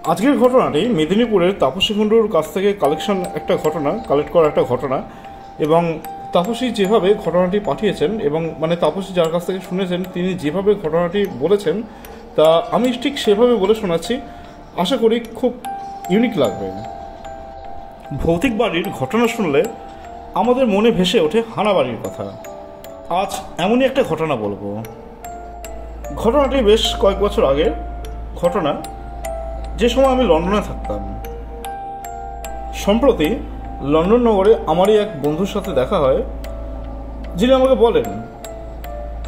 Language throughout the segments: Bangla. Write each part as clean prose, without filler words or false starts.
আজকের ঘটনাটি মেদিনীপুরের তাপসী কুণ্ডুর কাছ থেকে কালেক্ট করা একটা ঘটনা। এবং তাপসী যেভাবে ঘটনাটি পাঠিয়েছেন এবং তাপসী যার কাছ থেকে শুনেছেন তিনি যেভাবে ঘটনাটি বলেছেন তা আমি ঠিক সেভাবে বলে শোনাচ্ছি। আশা করি খুব ইউনিক লাগবে। ভৌতিক বাড়ির ঘটনা শুনলে আমাদের মনে ভেসে ওঠে হানা বাড়ির কথা। আজ এমনই একটা ঘটনা বলবো। ঘটনাটি বেশ কয়েক বছর আগের ঘটনা, যে সময় আমি লন্ডনে থাকতাম। সম্প্রতি লন্ডন নগরে আমারই এক বন্ধুর সাথে দেখা হয়, যিনি আমাকে বলেন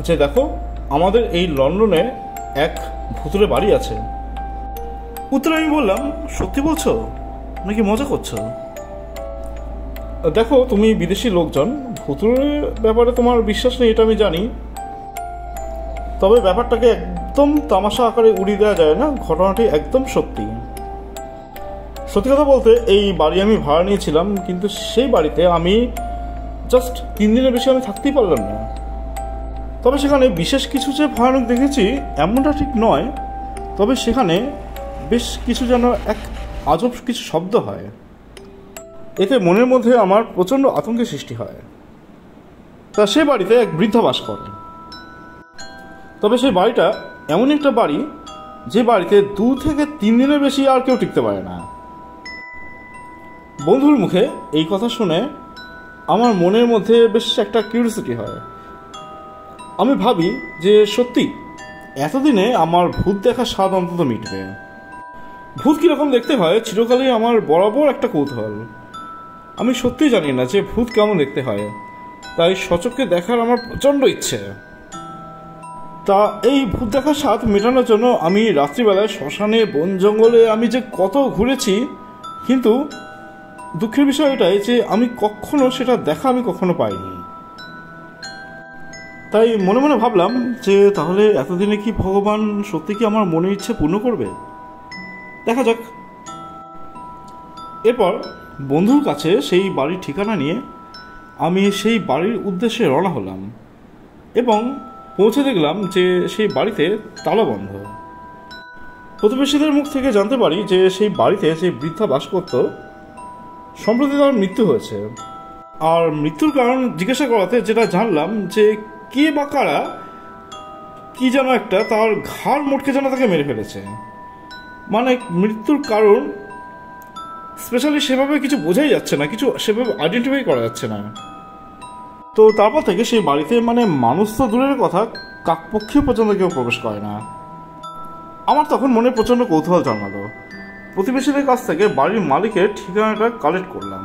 যে দেখো, আমাদের এই লন্ডনে এক ভূতুরে বাড়ি আছে। উত্তরে আমি বললাম, সত্যি বলছো নাকি মজা করছো? দেখো, তুমি বিদেশি লোকজন, ভূতুরের ব্যাপারে তোমার বিশ্বাস নেই এটা আমি জানি, তবে ব্যাপারটাকে একদম তামাশা আকারে উড়িয়ে দেওয়া যায় না। ঘটনাটি একদম সত্যি। সত্যি কথা বলতে এই বাড়ি আমি ভাড়া নিয়েছিলাম, কিন্তু সেই বাড়িতে আমি জাস্ট 3 দিনের বেশি আমি থাকতেই পারলাম না। তবে সেখানে বিশেষ কিছু যে ভয়ানক দেখেছি এমনটা ঠিক নয়, তবে সেখানে বেশ কিছু যেন এক আজব কিছু শব্দ হয়। এতে মনের মধ্যে আমার প্রচণ্ড আতঙ্কের সৃষ্টি হয়। তা সেই বাড়িতে এক বৃদ্ধা বাস করে। তবে সেই বাড়িটা এমন একটা বাড়ি যে বাড়িতে 2 থেকে 3 দিনের বেশি আর কেউ টিকতে পারে না। বন্ধুর মুখে এই কথা শুনে আমার মনের মধ্যে বেশ একটা কিউরিওসিটি হয়। আমি ভাবি যে সত্যি এতদিনে আমার ভূত দেখার স্বাদ অন্তত মিটবে। ভূত কীরকম দেখতে হয় চিরকালই আমার বরাবর একটা কৌতূহল। আমি সত্যিই জানি না যে ভূত কেমন দেখতে হয়, তাই সচক্ষে দেখার আমার প্রচণ্ড ইচ্ছে। তা এই ভূত দেখার স্বাদ মেটানোর জন্য আমি রাত্রিবেলায় শ্মশানে, বন জঙ্গলে আমি যে কত ঘুরেছি, কিন্তু দুঃখের বিষয় এটাই যে আমি কখনো পাইনি। তাই মনে মনে ভাবলাম যে তাহলে এতদিনে কি ভগবান সত্যি কি আমার মনের ইচ্ছে পূর্ণ করবে? দেখা যাক। এরপর বন্ধুর কাছে সেই বাড়ির ঠিকানা নিয়ে আমি সেই বাড়ির উদ্দেশ্যে রওনা হলাম এবং পৌঁছে দেখলাম যে সেই বাড়িতে তালা বন্ধ। প্রতিবেশীদের মুখ থেকে জানতে পারি যে সেই বাড়িতে যে বৃদ্ধা বাস করত, সম্প্রতি তার মৃত্যু হয়েছে। আর মৃত্যুর কারণ জিজ্ঞাসা করাতে যেটা জানলাম যে কে বা কারা কি যেন একটা তার ঘাড় মোটকে যেন তাকে মেরে ফেলেছে। মৃত্যুর কারণ স্পেশালি সেভাবে কিছু বোঝাই যাচ্ছে না, কিছু সেভাবে আইডেন্টিফাই করা যাচ্ছে না। তো তারপর থেকে সেই বাড়িতে মানুষ তো দূরের কথা, কাকপক্ষী পর্যন্ত কেউ প্রবেশ করে না। আমার তখন মনে প্রচণ্ড কৌতূহল জন্মালো। প্রতিবেশীদের কাছ থেকে বাড়ির মালিকের ঠিকানাটা কালেক্ট করলাম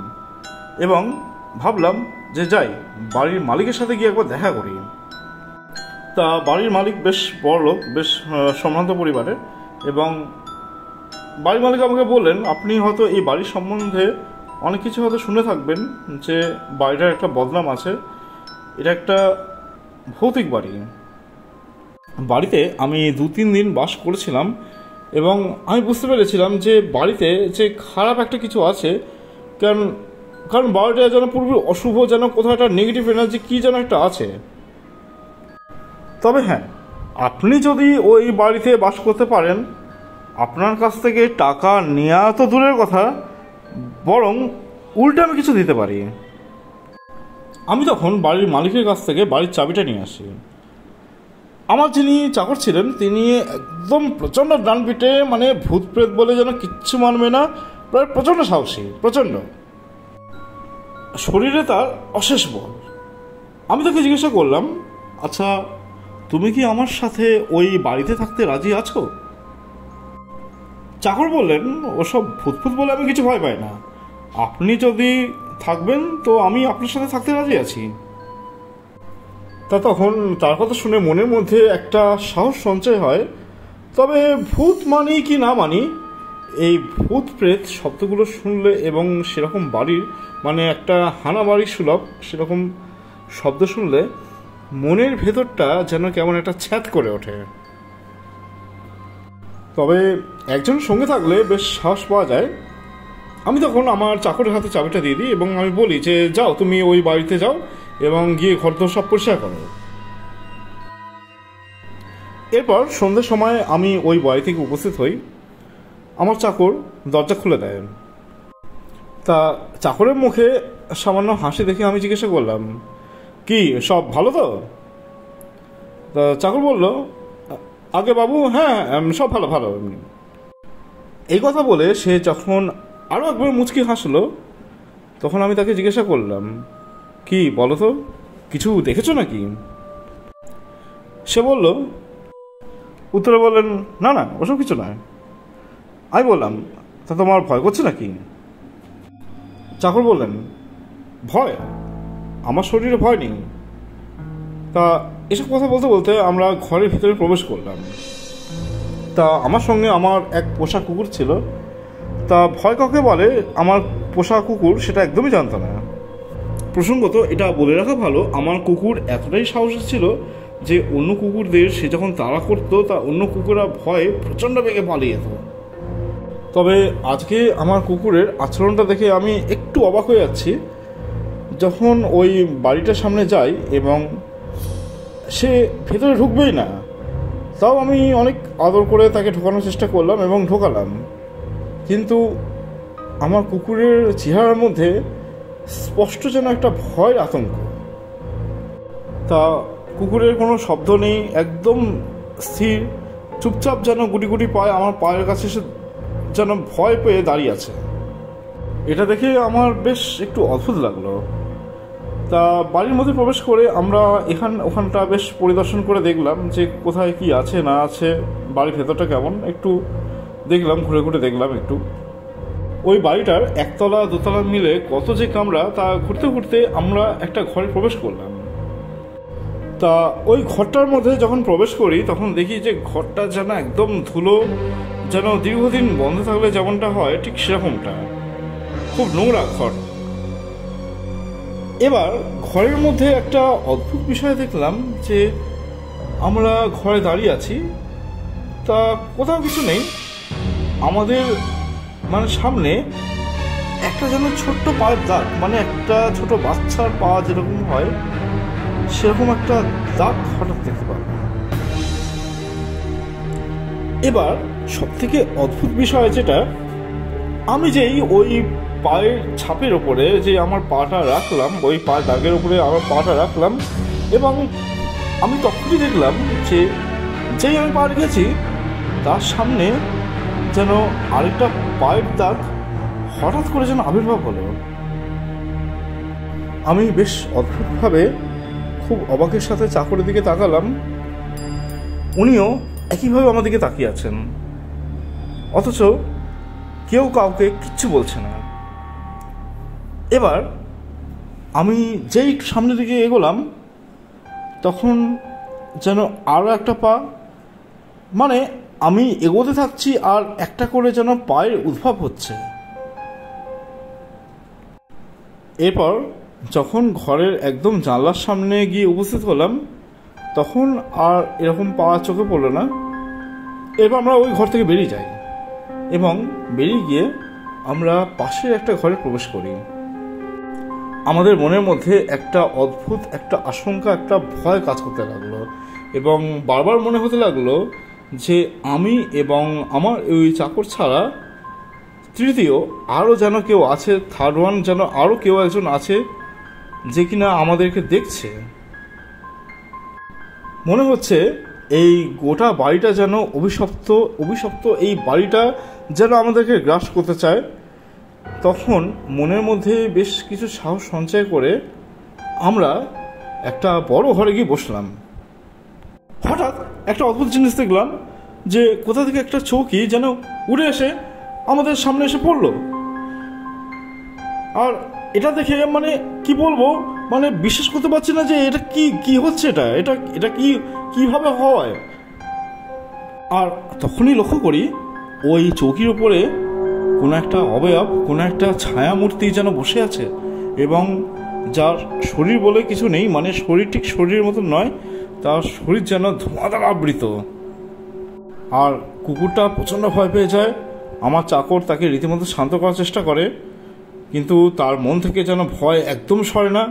এবং ভাবলাম যে যাই, বাড়ির মালিকের সাথে গিয়ে একবার দেখা করি। তা বাড়ির মালিক বেশ বড় লোক, বেশ সম্ভ্রান্ত পরিবারের, এবং বাড়ির মালিক আমাকে বললেন, আপনি হয়তো এই বাড়ির সম্বন্ধে অনেক কিছু হয়তো শুনে থাকবেন, যে বাড়িটার একটা বদনাম আছে, এটা একটা ভৌতিক বাড়ি। বাড়িতে আমি 2-3 দিন বাস করেছিলাম এবং আমি বুঝতে পেরেছিলাম যে বাড়িতে যে খারাপ একটা কিছু আছে, কারণ বাড়িটা যেন পুরোপুরি অশুভ, যেন কোথাও একটা নেগেটিভ এনার্জি কী যেন একটা আছে। তবে হ্যাঁ, আপনি যদি ওই বাড়িতে বাস করতে পারেন, আপনার কাছ থেকে টাকা নেওয়া তো দূরের কথা, বরং উল্টে আমি কিছু দিতে পারি। আমি তখন বাড়ির মালিকের কাছ থেকে বাড়ির চাবিটা নিয়ে আসি। আমার যিনি চাকর ছিলেন তিনি একদম প্রচণ্ড ডানপিটে, ভূত প্রেত বলে যেন কিচ্ছু মানবে না, প্রায় প্রচণ্ড সাহসী, প্রচণ্ড। শরীরে তার অশেষ বল। আমি তাকে জিজ্ঞাসা করলাম, আচ্ছা তুমি কি আমার সাথে ওই বাড়িতে থাকতে রাজি আছো? চাকর বললেন, ওসব ভূতফুত বলে আমি কিছু ভয় পাই না, আপনি যদি থাকবেন তো আমি আপনার সাথে থাকতে রাজি আছি। তা তখন তার কথা শুনে মনের মধ্যে একটা সাহস সঞ্চয় হয়। তবে ভূত মানি কি না মানি, এই ভূত প্রেত শব্দগুলো শুনলে এবং সেরকম বাড়ির একটা হানা বাড়ির সুলভ সেরকম শব্দ শুনলে মনের ভেতরটা যেন কেমন একটা ছ্যাদ করে ওঠে। তবে একজন সঙ্গে থাকলে বেশ সাহস পাওয়া যায়। আমি তখন আমার চাকরের হাতে চাবিটা দিয়ে দিই এবং আমি বলি যে যাও, তুমি ওই বাড়িতে যাও এবং গিয়ে ঘরদোর সব পরিষ্কার করো। এরপর সন্ধ্যের সময় আমি ওই বাড়ি থেকে উপস্থিত হই। আমার চাকর দরজা খুলে দেয়। তা চাকরের মুখে সামান্য হাসি দেখে আমি জিজ্ঞাসা করলাম, কি সব ভালো তো? তা চাকর বলল, আগে বাবু, হ্যাঁ সব ভালো ভালো। এই কথা বলে সে যখন আরও একবার মুচকি হাসলো, তখন আমি তাকে জিজ্ঞাসা করলাম, কি বলো তো, কিছু দেখেছো নাকি? সে বলল, উত্তরে বললেন, না না, ওসব কিছু নয়। আমি বললাম, তা তোমার ভয় করছে নাকি? চাকর বললেন, ভয়? আমার শরীরে ভয় নেই। তা এসব কথা বলতে বলতে আমরা ঘরের ভিতরে প্রবেশ করলাম। তা আমার সঙ্গে আমার এক পোষা কুকুর ছিল। তা ভয় কাকে বলে আমার পোষা কুকুর সেটা একদমই জানত না। প্রসঙ্গত এটা বলে রাখা ভালো, আমার কুকুর এতটাই সাহসী ছিল যে অন্য কুকুরদের সে যখন তাড়া করতো তা অন্য কুকুররা ভয়ে প্রচণ্ড বেগে পালিয়ে যেত। তবে আজকে আমার কুকুরের আচরণটা দেখে আমি একটু অবাক হয়ে যাচ্ছি। যখন ওই বাড়িটার সামনে যাই এবং সে ভেতরে ঢুকবেই না, তাও আমি অনেক আদর করে তাকে ঢোকানোর চেষ্টা করলাম এবং ঢোকালাম, কিন্তু আমার কুকুরের চেহারার মধ্যে স্পষ্ট যেন একটা ভয়, আতঙ্ক। তা কুকুরের কোনো শব্দ নেই, একদম স্থির চুপচাপ যেন গুটি গুটি পায়ে আমার পায়ের কাছে এসে যেন ভয় পেয়ে দাঁড়িয়ে আছে। এটা দেখে আমার বেশ একটু অদ্ভুত লাগলো। তা বাড়ির মধ্যে প্রবেশ করে আমরা ওখানটা বেশ পরিদর্শন করে দেখলাম যে কোথায় কি আছে না আছে, বাড়ির ভেতরটা কেমন একটু দেখলাম, ঘুরে ঘুরে দেখলাম একটু। ওই বাড়িটার একতলা দোতলা মিলে কত যে কামরা, তা ঘুরতে ঘুরতে আমরা একটা ঘরে প্রবেশ করলাম। তা ওই ঘরটার মধ্যে যখন প্রবেশ করি তখন দেখি যে ঘরটা যেন একদম ধুলো, যেন দীর্ঘদিন বন্ধ থাকলে যেমনটা হয় ঠিক সেরকমটা, খুব নোংরা ঘর। এবার ঘরের মধ্যে একটা অদ্ভুত বিষয় দেখলাম যে আমরা ঘরে দাঁড়িয়ে আছি, তা কোথাও কিছু নেই। আমাদের সামনে একটা যেন ছোট্ট পায়ের দাগ, একটা ছোট বাচ্চার পা যেরকম হয় সেরকম একটা দাগ হঠাৎ দেখতে পারলাম। এবার সব থেকে অদ্ভুত বিষয় যেটা, আমি যেই ওই পায়ের ছাপের ওপরে যে আমার পাটা রাখলাম, ওই পায়ের দাগের উপরে আমার পাটা রাখলাম, এবং আমি তখনই দেখলাম যে যেই আমি পা রেখেছি তার সামনে যেন আরেকটা পায়ের দাগ হঠাৎ করে যেন আবির্ভাব হলো। আমি বেশ অদ্ভুতভাবে খুব অবাকের সাথে চাকরের দিকে তাকালাম, উনিও একইভাবে আমার দিকে তাকিয়ে আছেন, অথচ কেউ কাউকে কিচ্ছু বলছে না। এবার আমি যেই একটু সামনের দিকে এগোলাম তখন যেন আরও একটা পা, আমি এগোতে থাকছি আর একটা করে যেন পায়ের উদ্ভব হচ্ছে। এরপর যখন ঘরের একদম জানলার সামনে গিয়ে উপস্থিত হলাম তখন আর এরকম পা চোখে পড়লো না। এরপর আমরা ওই ঘর থেকে বেরিয়ে যাই এবং বেরিয়ে গিয়ে আমরা পাশের একটা ঘরে প্রবেশ করি। আমাদের মনের মধ্যে একটা অদ্ভুত একটা আশঙ্কা, একটা ভয় কাজ করতে লাগলো এবং বারবার মনে হতে লাগলো যে আমি এবং আমার ওই চাকর ছাড়া তৃতীয় আরও যেন কেউ আছে, থার্ড ওয়ান যেন আরও কেউ একজন আছে যে কিনা আমাদেরকে দেখছে। মনে হচ্ছে এই গোটা বাড়িটা যেন অভিশপ্ত এই বাড়িটা যেন আমাদেরকে গ্রাস করতে চায়। তখন মনের মধ্যে বেশ কিছু সাহস সঞ্চয় করে আমরা একটা বড় ঘরে গিয়ে বসলাম। হঠাৎ একটা অদ্ভুত জিনিস দেখলাম যে কোথা থেকে একটা চৌকি যেন উড়ে এসে আমাদের সামনে এসে পড়লো। আর এটা দেখে কি বলবো, বিশ্বাস করতে পারছি না যে এটা কি হচ্ছে, এটা কিভাবে হয়। আর তখনই লক্ষ্য করি ওই চৌকির উপরে কোনো একটা অবয়ব, কোনো একটা ছায়ামূর্তি যেন বসে আছে এবং যার শরীর বলে কিছু নেই, শরীর ঠিক শরীরের মতন নয়, তার শরীর যেন ধোঁয়া দ্বারা আবৃত। আর কুকুরটা প্রচণ্ড ভয় পেয়ে যায়। আমার চাকর তাকে রীতিমতো শান্ত করার চেষ্টা করে, কিন্তু তার মন থেকে যেন ভয় একদম সরে না।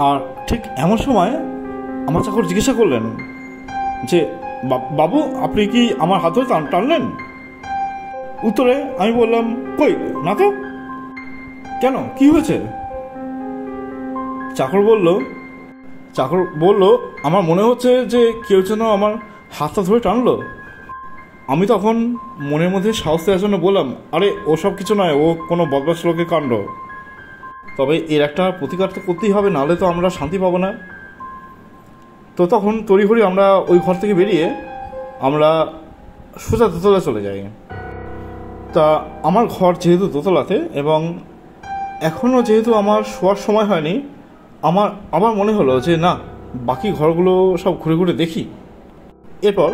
আর ঠিক এমন সময় আমার চাকর জিজ্ঞাসা করলেন যে, বাবু আপনি কি আমার হাত ধরে টানলেন? উত্তরে আমি বললাম, কই না তো। কেন, কি হয়েছে? চাকর বলল, আমার মনে হচ্ছে যে কেউ যেন আমার হাতটা ধরে টানলো। আমি তখন মনের মধ্যে সাহস দেওয়ার জন্য বললাম, আরে ওসব কিছু নয়, ও কোনো বদমাশ লোকের কাণ্ড। তবে এর একটা প্রতিকার তো করতেই হবে, নাহলে তো আমরা শান্তি পাবো না। তো তখন তড়িঘড়ি আমরা ওই ঘর থেকে বেরিয়ে আমরা সোজা দোতলায় চলে যাই। তা আমার ঘর যেহেতু দোতলাতে এবং এখনও যেহেতু আমার শোয়ার সময় হয়নি, আমার মনে হলো যে না, বাকি ঘরগুলো সব ঘুরে ঘুরে দেখি। এরপর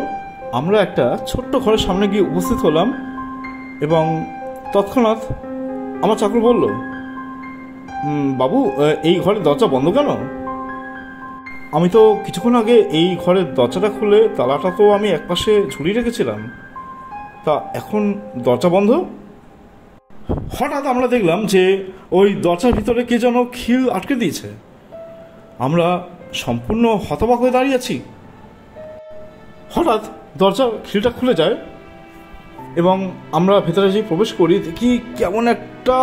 আমরা একটা ছোট্ট ঘরের সামনে গিয়ে উপস্থিত হলাম এবং তৎক্ষণাৎ আমার চাকর বলল, বাবু, এই ঘরের দরজা বন্ধ কেন? আমি তো কিছুক্ষণ আগে এই ঘরের দরজাটা খুলে তালাটা তো আমি একপাশে ঝুলিয়ে রেখেছিলাম, তা এখন দরজা বন্ধ। হঠাৎ আমরা দেখলাম যে ওই দরজার ভিতরে কে যেন খিল আটকে দিয়েছে। আমরা সম্পূর্ণ হতবাক হয়ে দাঁড়িয়ে আছি। হঠাৎ দরজার খিলটা খুলে যায় এবং আমরা ভেতরে যে প্রবেশ করি, দেখি কেমন একটা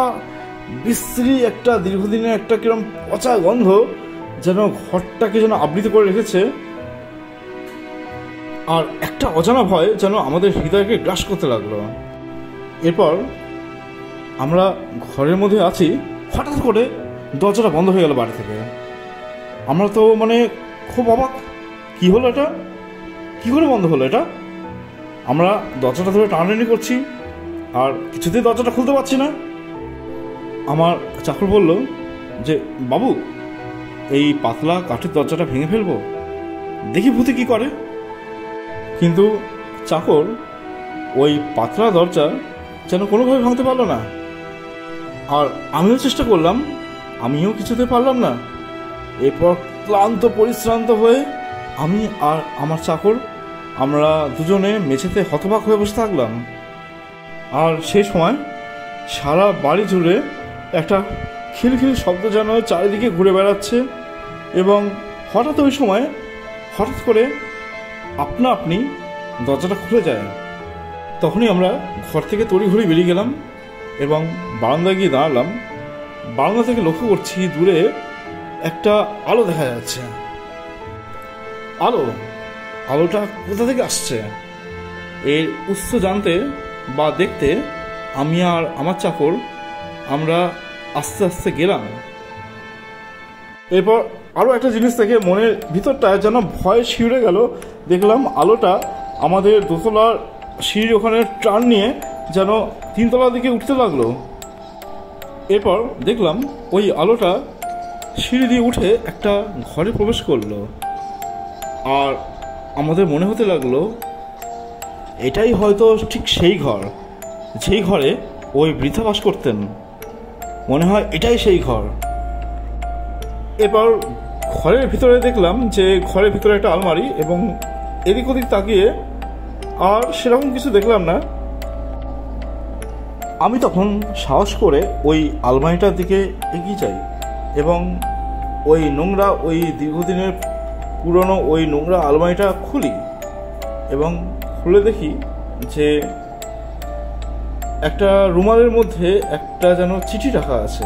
বিশ্রী, একটা দীর্ঘদিনের একটা কিরম পচা গন্ধ যেন ঘরটাকে যেন আবৃত করে রেখেছে। আর একটা অজানা ভয় যেন আমাদের হৃদয়কে গ্রাস করতে লাগলো। এরপর আমরা ঘরের মধ্যে আছি, হঠাৎ করে দরজাটা বন্ধ হয়ে গেল বাড়ি থেকে। আমরা তো খুব অবাক, কি হলো এটা, কি করে বন্ধ হলো এটা? আমরা দরজাটা ধরে টানাটানি করছি আর কিছুতেই দরজাটা খুলতে পারছি না। আমার চাকর বলল যে, বাবু, এই পাতলা কাঠের দরজাটা ভেঙে ফেলবো, দেখি ভূতে কি করে। কিন্তু চাকর ওই পাতলা দরজা যেন কোনোভাবে ভাঙতে পারলো না। আর আমিও চেষ্টা করলাম, আমিও কিছুতে পারলাম না। এরপর ক্লান্ত পরিশ্রান্ত হয়ে আমি আর আমার চাকর আমরা দুজনে মেঝেতে হতবাক হয়ে বসে থাকলাম। আর সেই সময় সারা বাড়ি জুড়ে একটা খিলখিল শব্দ যেন চারিদিকে ঘুরে বেড়াচ্ছে এবং হঠাৎ ওই সময় হঠাৎ করে আপনা আপনি দরজাটা খুলে যায়। তখনই আমরা ঘর থেকে তড়িঘড়ি বেরিয়ে গেলাম এবং বারান্দায় গিয়ে দাঁড়ালাম। বারান্দা থেকে লক্ষ্য করছি দূরে একটা আলো দেখা যাচ্ছে। আলোটা কোথা থেকে আসছে এর উৎস জানতে বা দেখতে আমি আর আমার চাকর আমরা আস্তে আস্তে গেলাম। এরপর আরও একটা জিনিস থেকে মনের ভিতরটায় যেন ভয় শিউরে গেল। দেখলাম আলোটা আমাদের দোতলার সিঁড়ির ওখানে টার্ন নিয়ে যেন তিনতলার দিকে উঠতে লাগলো। এরপর দেখলাম ওই আলোটা সিঁড়ি দিয়ে উঠে একটা ঘরে প্রবেশ করলো। আর আমাদের মনে হতে লাগলো এটাই হয়তো ঠিক সেই ঘর যেই ঘরে ওই বৃদ্ধা বাস করতেন। মনে হয় এটাই সেই ঘর। এরপর ঘরের ভিতরে দেখলাম যে ঘরের ভিতরে একটা আলমারি এবং এদিক ওদিক তাকিয়ে আর সেরকম কিছু দেখলাম না। আমি তখন সাহস করে ওই আলমারিটার দিকে এগিয়ে যাই এবং ওই দীর্ঘদিনের পুরনো ওই নোংরা আলমারিটা খুলি এবং খুলে দেখি যে একটা রুমালের মধ্যে একটা যেন চিঠি রাখা আছে।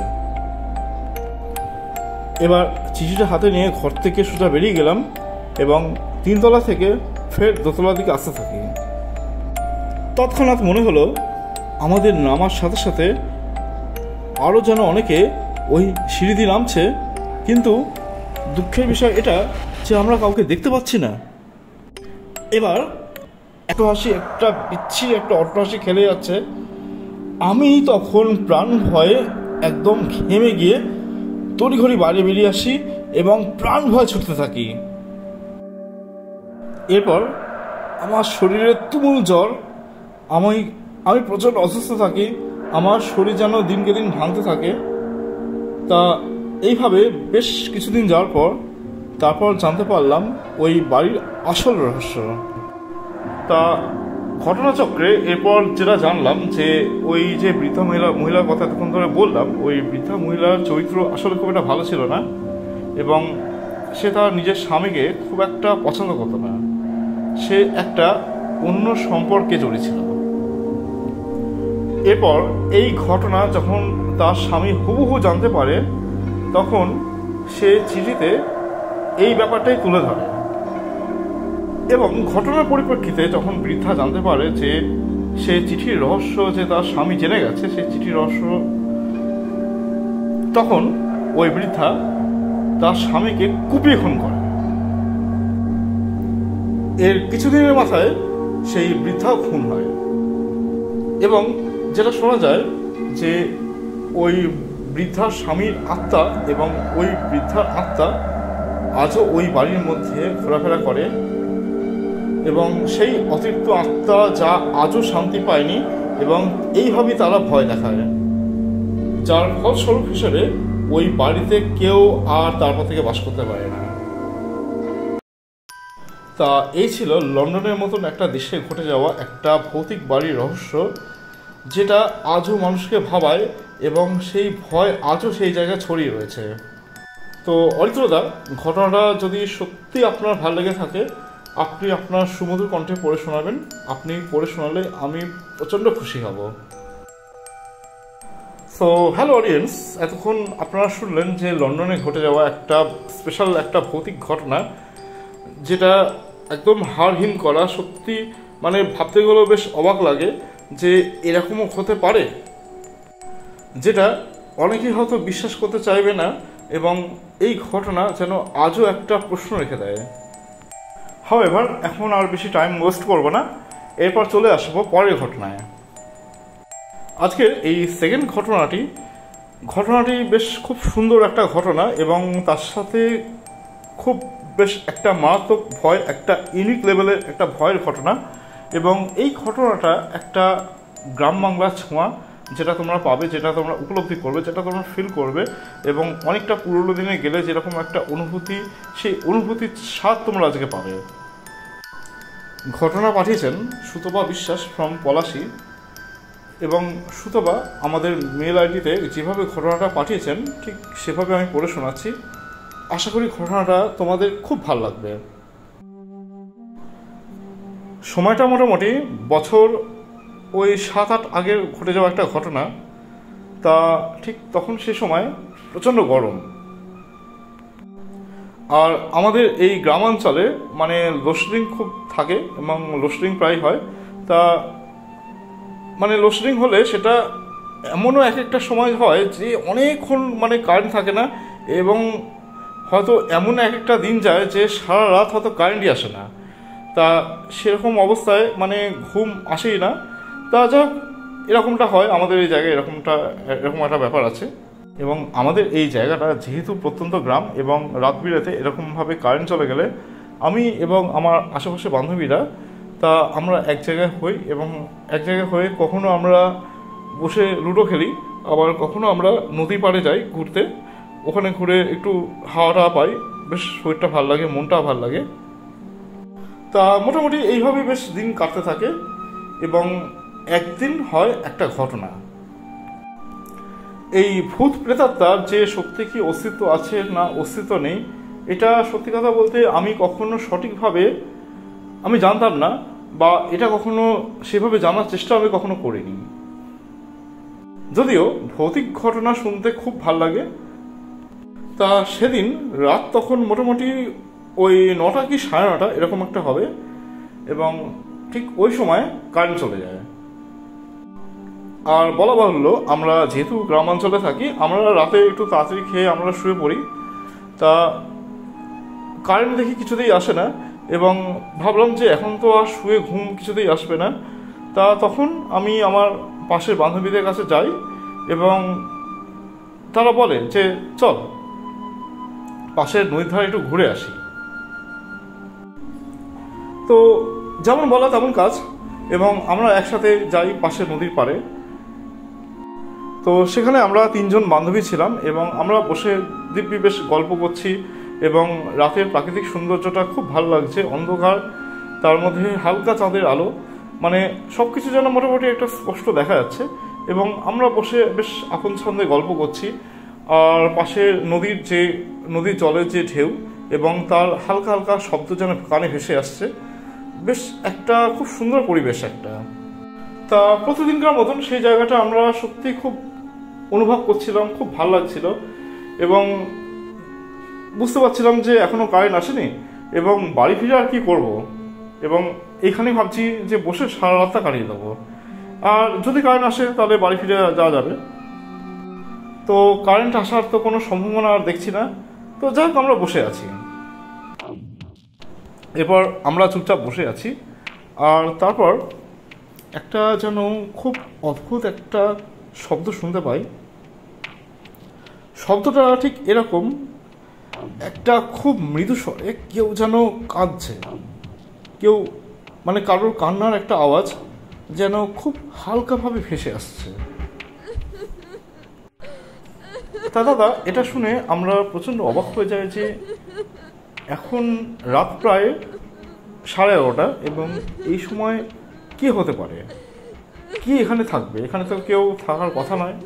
এবার চিঠিটা হাতে নিয়ে ঘর থেকে সোজা বেরিয়ে গেলাম এবং তিনতলা থেকে ফের দোতলার দিকে আসতে থাকি। তৎক্ষণাৎ মনে হলো আমাদের নামার সাথে সাথে আরও যেন অনেকে ওই সিঁড়ি দিয়ে নামছে, কিন্তু দুঃখের বিষয় এটা যে আমরা কাউকে দেখতে পাচ্ছি না। এবার একটা বিচ্ছিরি একটা অট্টহাসি খেলে যাচ্ছে। আমি তখন প্রাণ ভয়ে একদম ঘেমে গিয়ে তড়িঘড়ি বাড়ি বেরিয়ে আসি এবং প্রাণ ভয় ছুটতে থাকি। এরপর আমার শরীরে তুমুল জ্বর, আমি প্রচণ্ড অসুস্থ থাকি, আমার শরীর যেন দিনকে দিন ভাঙতে থাকে। তা এইভাবে বেশ কিছুদিন যাওয়ার পর তারপর জানতে পারলাম ওই বাড়ির আসল রহস্য। তা ঘটনাচক্রে এরপর যেটা জানলাম যে ওই যে বৃদ্ধা মহিলার কথা তখন ধরে বললাম, ওই বৃদ্ধা মহিলার চরিত্র আসলে খুব একটা ভালো ছিল না এবং সে তার নিজের স্বামীকে খুব একটা পছন্দ করতো না। সে একটা অন্য সম্পর্কে জড়িয়েছিল। এরপর এই ঘটনা যখন তার স্বামী হুবহু জানতে পারে, তখন সে চিঠিতে এই ব্যাপারটাই তুলে ধরে। এবং ঘটনার পরিপ্রেক্ষিতে যখন বৃদ্ধা জানতে পারে যে সে চিঠির রহস্য যে তার স্বামী জেনে গেছে, সেই চিঠির রহস্য, তখন ওই বৃদ্ধা তার স্বামীকে কুপিয়ে খুন করে। এর কিছুদিনের মাথায় সেই বৃদ্ধাও খুন হয়। এবং যেটা শোনা যায় যে ওই বৃদ্ধার স্বামীর আত্মা এবং ওই বৃদ্ধার আত্মা আজও ওই বাড়ির মধ্যে ঘোরাফেরা করে, এবং সেই অতিরিক্ত আত্মা যা আজও শান্তি পায়নি, এবং এইভাবেই তারা ভয় দেখায়, যার ফলস্বরূপ হিসেবে ওই বাড়িতে কেউ আর তারপর থেকে বাস করতে পারে না। তা এই ছিল লন্ডনের মতন একটা দেশে ঘটে যাওয়া একটা ভৌতিক বাড়ির রহস্য, যেটা আজও মানুষকে ভাবায় এবং সেই ভয় আজও সেই জায়গায় ছড়িয়ে রয়েছে। তো অরিত্রদা, ঘটনাটা যদি সত্যি আপনার ভালো লেগে থাকে, আপনি আপনার সুমধুর কণ্ঠে পড়ে শোনাবেন। আপনি পড়ে শোনালে আমি প্রচণ্ড খুশি হব। সো হ্যালো অডিয়েন্স, এতক্ষণ আপনারা শুনলেন যে লন্ডনে ঘটে যাওয়া একটা স্পেশাল একটা ভৌতিক ঘটনা, যেটা একদম হাড়হিম করা। সত্যি মানে ভাবতে গেলেও বেশ অবাক লাগে যে এরকমও হতে পারে, যেটা অনেকেই হয়তো বিশ্বাস করতে চাইবে না, এবং এই ঘটনা যেন আজও একটা প্রশ্ন রেখে দেয়। হাওয়েভার, এখন আর বেশি টাইম ওয়েস্ট করব না, এরপর চলে আসবো পরের ঘটনায়। আজকের এই সেকেন্ড ঘটনাটি বেশ খুব সুন্দর একটা ঘটনা, এবং তার সাথে খুব বেশ একটা মারাত্মক ভয়, একটা ইউনিক লেভেলের একটা ভয়ের ঘটনা। এবং এই ঘটনাটা একটা গ্রাম বাংলার ছোঁয়া, যেটা তোমরা পাবে, যেটা তোমরা উপলব্ধি করবে, যেটা তোমরা ফিল করবে, এবং অনেকটা পুরোনো দিনে গেলে যেরকম একটা অনুভূতি, সেই অনুভূতির স্বাদ তোমরা আজকে পাবে। ঘটনা পাঠিয়েছেন সুতপা বিশ্বাস ফ্রম পলাশী, এবং সুতপা আমাদের মেল আইডিতে যেভাবে ঘটনাটা পাঠিয়েছেন ঠিক সেভাবে আমি পড়ে শোনাচ্ছি। আশা করি ঘটনাটা তোমাদের খুব ভালো লাগবে। সময়টা মোটামুটি বছর ওই 7-8 আগের ঘটে যাওয়া একটা ঘটনা। তা ঠিক তখন সে সময় প্রচণ্ড গরম, আর আমাদের এই গ্রামাঞ্চলে মানে লোডশেডিং খুব থাকে, এবং লোডশেডিং প্রায় হয়। তা মানে লোডশেডিং হলে সেটা এমনও এক একটা সময় হয় যে অনেকক্ষণ মানে কারেন্ট থাকে না, এবং হয়তো এমন এক একটা দিন যায় যে সারা রাত হয়তো কারেন্টই আসে না। তা সেরকম অবস্থায় মানে ঘুম আসেই না। তা যাক, এরকমটা হয় আমাদের এই জায়গায়, এরকম একটা ব্যাপার আছে। এবং আমাদের এই জায়গাটা যেহেতু প্রত্যন্ত গ্রাম, এবং রাত বিরাতে এরকমভাবে কারেন্ট চলে গেলে আমি এবং আমার আশেপাশে বান্ধবীরা, তা আমরা এক জায়গায় হই, এবং এক জায়গায় হয়ে কখনো আমরা বসে লুডো খেলি, আবার কখনো আমরা নদী পাড়ে যাই ঘুরতে। ওখানে ঘুরে একটু হাওয়াটা পাই, বেশ শরীরটা ভালো লাগে, মনটা ভালো লাগে। তা মোটামুটি এইভাবে বেশ দিন কাটতে থাকে। এবং একদিন হয় একটা ঘটনা। এই ভূত প্রেতাত্মার যে সত্যি কি অস্তিত্ব আছে না অস্তিত্ব নেই, এটা সত্যি কথা বলতে আমি কখনো সঠিকভাবে আমি জানতাম না, বা এটা কখনো সেভাবে জানার চেষ্টা আমি কখনো করিনি। যদিও ভৌতিক ঘটনা শুনতে খুব ভাল লাগে। তা সেদিন রাত তখন মোটামুটি ওই 9টা কি 9:30 এরকম একটা হবে, এবং ঠিক ওই সময় কারেন্ট চলে যায়। আর বলা বাহুল্য, আমরা যেহেতু গ্রামাঞ্চলে থাকি, আমরা রাতে একটু তাড়াতাড়ি খেয়ে আমরা শুয়ে পড়ি। তা কারেন্ট দেখি কিছুতেই আসে না, এবং ভাবলাম যে এখন তো আর শুয়ে ঘুম কিছুতেই আসবে না। তা তখন আমি আমার পাশের বান্ধবীদের কাছে যাই, এবং তারা বলে যে চল পাশের নদীর ধারে একটু ঘুরে আসি। তো যেমন বলা তেমন কাজ, এবং আমরা একসাথে যাই পাশের নদীর পাড়ে। তো সেখানে আমরা 3জন বান্ধবী ছিলাম, এবং আমরা বসে দিব্যি বেশ গল্প করছি, এবং রাতের প্রাকৃতিক সৌন্দর্যটা খুব ভালো লাগছে। অন্ধকার, তার মধ্যে হালকা চাঁদের আলো, মানে সব কিছু যেন মোটামুটি একটা স্পষ্ট দেখা যাচ্ছে। এবং আমরা বসে বেশ আপন ছন্দে গল্প করছি, আর পাশে নদীর জলের যে ঢেউ, এবং তার হালকা হালকা শব্দ যেন কানে ভেসে আসছে। বেশ একটা খুব সুন্দর পরিবেশ একটা। তা প্রতিদিনকার মতন সেই জায়গাটা আমরা সত্যি খুব অনুভব করছিলাম, খুব ভালো লাগছিল এবং বুঝতে পারছিলাম যে এখনো কারেন্ট আসেনি এবং বাড়ি ফিরে আর কি করব, এবং এইখানেই ভাবছি যে বসে সারা রাতটা কাটিয়ে দেবো, আর যদি কারেন্ট আসে তাহলে বাড়ি ফিরে যাওয়া যাবে। তো কারেন্ট আসার তো কোনো সম্ভাবনা আর দেখছি না, তো যাক আমরা বসে আছি। এরপর আমরা চুপচাপ বসে আছি, আর তারপর একটা যেন খুব অদ্ভুত একটা শব্দ শুনতে পাই। শব্দটা ঠিক এরকম, একটা খুব মৃদু স্বরে কেউ যেন কাঁদছে, কেউ মানে কারোর কান্নার একটা আওয়াজ যেন খুব হালকাভাবে ভেসে আসছে। তা দাদা এটা শুনে আমরা প্রচণ্ড অবাক হয়ে যাই যে এখন রাত প্রায় 11:30 এবং এই সময় কি হতে পারে, কি এখানে থাকবে, এখানে তো কেউ থাকার কথা নয়,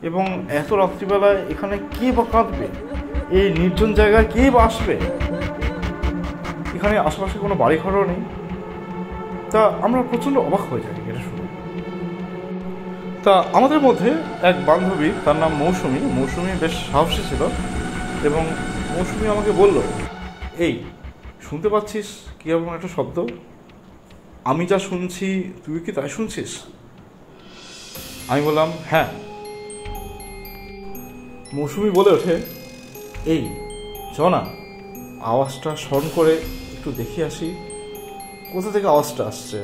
এবং এত রাত্রিবেলায় এখানে কে বা কাঁদবে, এই নির্জন জায়গায় কে বা আসবে, এখানে আশেপাশে কোনো বাড়িঘরও নেই। তা আমরা প্রচণ্ড অবাক হয়ে যাই এটা শুনে। তা আমাদের মধ্যে এক বান্ধবী, তার নাম মৌসুমি। মৌসুমি বেশ সাহসী ছিল এবং মৌসুমি আমাকে বলল, এই শুনতে পাচ্ছিস কি এমন একটা শব্দ? আমি যা শুনছি তুই কি তাই শুনছিস? আমি বললাম হ্যাঁ। মৌসুমি বলে ওঠে, এই চ না, আওয়াজটা স্মরণ করে একটু দেখে আসি কোথা থেকে আওয়াজটা আসছে,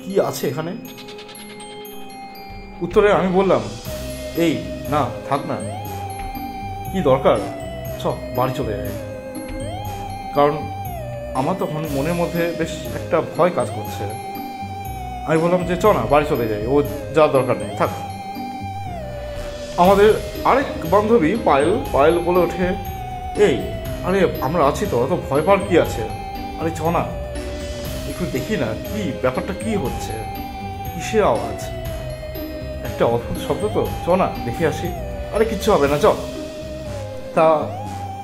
কি আছে এখানে। উত্তরে আমি বললাম, এই না থাক না, কি দরকার, চ বাড়ি চলে যায়। কারণ আমার তখন মনের মধ্যে বেশ একটা ভয় কাজ করছে। আমি বললাম যে চ না বাড়ি চলে যাই, ও যাওয়ার দরকার নেই, থাক। আমাদের আরেক বান্ধবী পায়েল বলে ওঠে, এই আরে আমরা আছি তো, অত ভয় পাওয়ার কি আছে, আরে চ না একটু দেখি না কি ব্যাপারটা, কি হচ্ছে, কিসের আওয়াজ, একটা অদ্ভুত শব্দ তো, চ না দেখে আসি। আরে কিচ্ছু হবে না চ। তা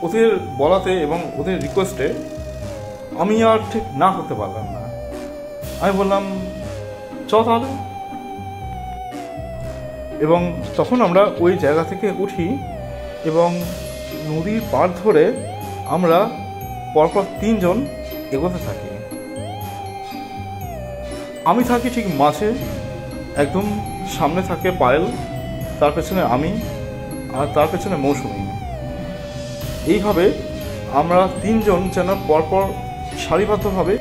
ওদের বলাতে এবং ওদের রিকোয়েস্টে আমি আর ঠিক না করতে পারলাম না। আমি বললাম চ তাহলে। এবং তখন আমরা ওই জায়গা থেকে উঠি এবং নদীর পাড় ধরে আমরা পরপর 3 জন এগোতে থাকি। আমি থাকি ঠিক মাঝে, একদম সামনে থাকে পায়েল, তার পেছনে আমি, আর তার পেছনে মৌসুমি। এইভাবে আমরা 3 জন যেন পরপর সারিবদ্ধভাবে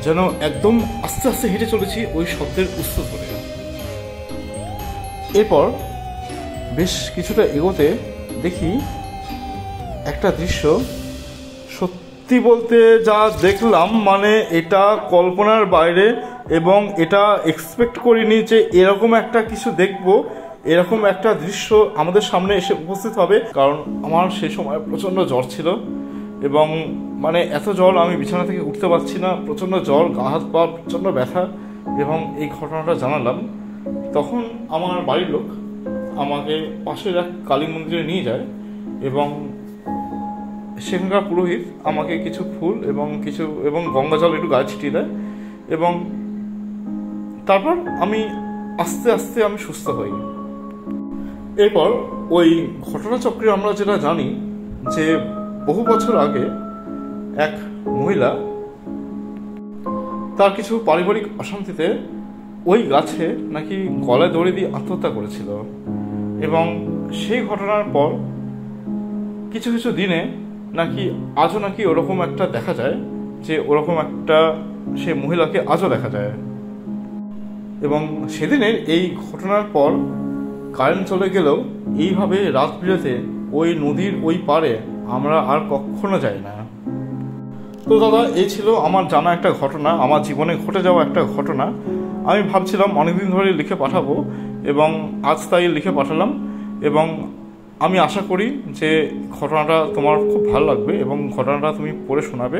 যেন একদম আস্তে আস্তে হেঁটে চলেছি ওই শব্দের উৎস ধরে। এরপর বেশ কিছুটা এগোতে দেখি একটা দৃশ্য, সত্যি বলতে যা দেখলাম মানে এটা কল্পনার বাইরে, এবং এটা এক্সপেক্ট করিনি যে এরকম একটা কিছু দেখব, এরকম একটা দৃশ্য আমাদের সামনে এসে উপস্থিত হবে। কারণ আমার সেই সময় প্রচণ্ড জ্বর ছিল এবং মানে এত জ্বর আমি বিছানা থেকে উঠতে পারছি না, প্রচণ্ড জ্বর, গা হাত পা প্রচণ্ড ব্যথা, এবং এই ঘটনাটা জানালাম। তখন আমার বাড়ির লোক আমাকে পাশের এক কালী মন্দিরে নিয়ে যায় এবং সেখানকার পুরোহিত আমাকে কিছু ফুল এবং গঙ্গা জল একটু গায়ে ছিটিয়ে দেয়, এবং তারপর আমি আস্তে আস্তে আমি সুস্থ হই। এরপর ওই ঘটনাচক্রে আমরা যেটা জানি যে বহু বছর আগে এক মহিলা তার কিছু পারিবারিক অশান্তিতে ওই গাছে নাকি গলায় দড়ি দিয়ে আত্মহত্যা করেছিল, এবং সেই ঘটনার পর কিছু কিছু দিনে নাকি আজও নাকি ওরকম একটা দেখা যায়, যে ওরকম একটা সে মহিলাকে আজও দেখা যায়। এবং সেদিনের এই ঘটনার পর কারেন্ট চলে গেলেও এইভাবে রাত বিরেতে ওই নদীর ওই পাড়ে আমরা আর কখনো যাই না। তো দাদা এই ছিল আমার জানা একটা ঘটনা, আমার জীবনে ঘটে যাওয়া একটা ঘটনা। আমি ভাবছিলাম অনেকদিন ধরে লিখে পাঠাবো এবং আজ তাই লিখে পাঠালাম, এবং আমি আশা করি যে ঘটনাটা তোমার খুব ভালো লাগবে এবং ঘটনাটা তুমি পড়ে শোনাবে।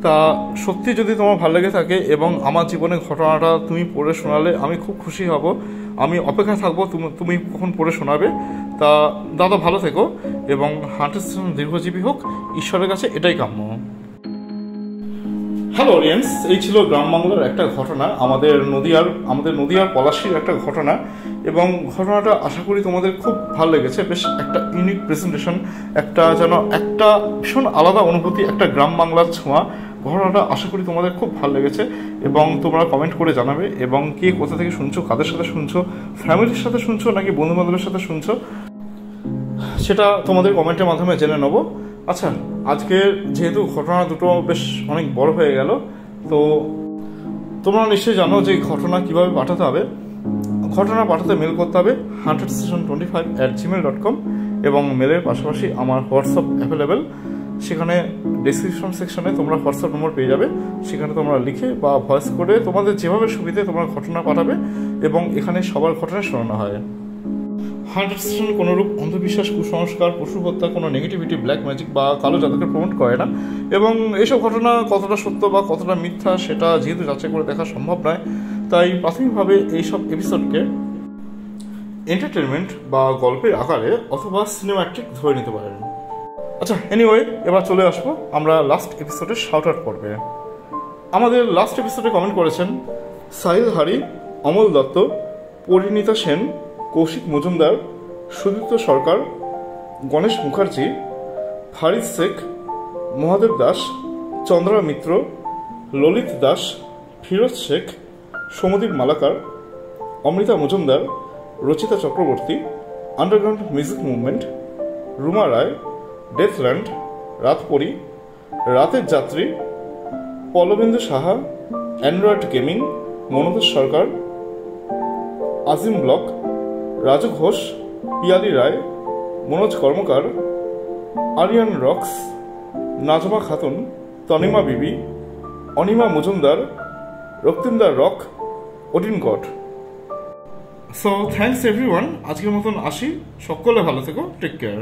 তা সত্যি যদি তোমার ভালো লেগে থাকে এবং আমার জীবনের ঘটনাটা তুমি পড়ে শোনালে আমি খুব খুশি হব। আমি অপেক্ষা থাকবো তুমি কখন পড়ে শোনাবে। তা দাদা ভালো থেকো এবং হার্টের দীর্ঘজীবী হোক, ঈশ্বরের কাছে এটাই কাম্য। হ্যালো অডিয়েন্স, এই ছিল গ্রাম বাংলার একটা ঘটনা, আমাদের নদিয়ার পলাশীর একটা ঘটনা। এবং ঘটনাটা আশা করি তোমাদের খুব ভালো লেগেছে। বেশ একটা ইউনিক প্রেজেন্টেশন, একটা ভীষণ আলাদা অনুভূতি, একটা গ্রাম বাংলার ছোঁয়া। ঘটনাটা আশা করি তোমাদের খুব ভালো লেগেছে এবং তোমরা কমেন্ট করে জানাবে। এবং কে কোথা থেকে শুনছো, কাদের সাথে শুনছো, ফ্যামিলির সাথে শুনছো নাকি বন্ধু বান্ধবের সাথে শুনছো, সেটা তোমাদের কমেন্টের মাধ্যমে জেনে নেবো। আচ্ছা, আজকে যেহেতু ঘটনা দুটো বেশ অনেক বড় হয়ে গেল, তো তোমরা নিশ্চয়ই জানো যে ঘটনা কিভাবে পাঠাতে হবে। ঘটনা পাঠাতে মেল করতে হবে hauntedsession25@gmail.com এবং মেলের পাশাপাশি আমার হোয়াটসঅ্যাপ অ্যাভেলেবেল। সেখানে ডেসক্রিপশন সেকশনে তোমরা হোয়াটসঅ্যাপ নম্বর পেয়ে যাবে। সেখানে তোমরা লিখে বা ভয়েস করে তোমাদের যেভাবে সুবিধে তোমরা ঘটনা পাঠাবে এবং এখানে সবার ঘটনা শোনানো হয়। হান্টেড সেশন কোনোরূপ অন্ধবিশ্বাস, কুসংস্কার, পশু হত্যা, কোনো নেগেটিভিটি, ব্ল্যাক ম্যাজিক বা কালো জাদুকে প্রমোট করে না। এবং এইসব ঘটনা কতটা সত্য বা কতটা মিথ্যা সেটা যেহেতু যাচাই করে দেখা সম্ভব নয়, তাই প্রাথমিকভাবে এইসব এপিসোডকে এন্টারটেনমেন্ট বা গল্পের আকারে অথবা সিনেমাটিক ধরে নিতে পারেন। আচ্ছা, এনিওয়ে, এবার চলে আসবো আমরা লাস্ট এপিসোডের শাউট আউট পর্বে। আমাদের লাস্ট এপিসোডে কমেন্ট করেছেন Sahil Hari, Amal Dutta, Parineeta Sen, Kaushik Majumdar, Sudipta Sarkar, Ganesh Mukherjee, Farid Sheikh, Mahadev Das, Chandra Mitra, Lalit Das, Firoz Sheikh, Soumadip Malakar, Amrita Majumdar, Rachita Chakraborty, underground music movement, Ruma Roy, Deathland, Raatpori, রাতের যাত্রী, Palabendu Saha, android gaming, Manoj Sarkar, Azim block, Raju Ghosh, Piyali Roy, Manoj Karmakar, Aryan rocks, Najma Khatun, Tanima Bibi, Anima Majumdar, Raktimdar rock, Odin god. So thanks everyone, আজকের মতন আসি। সকলে ভালো থেকো, টেক কেয়ার।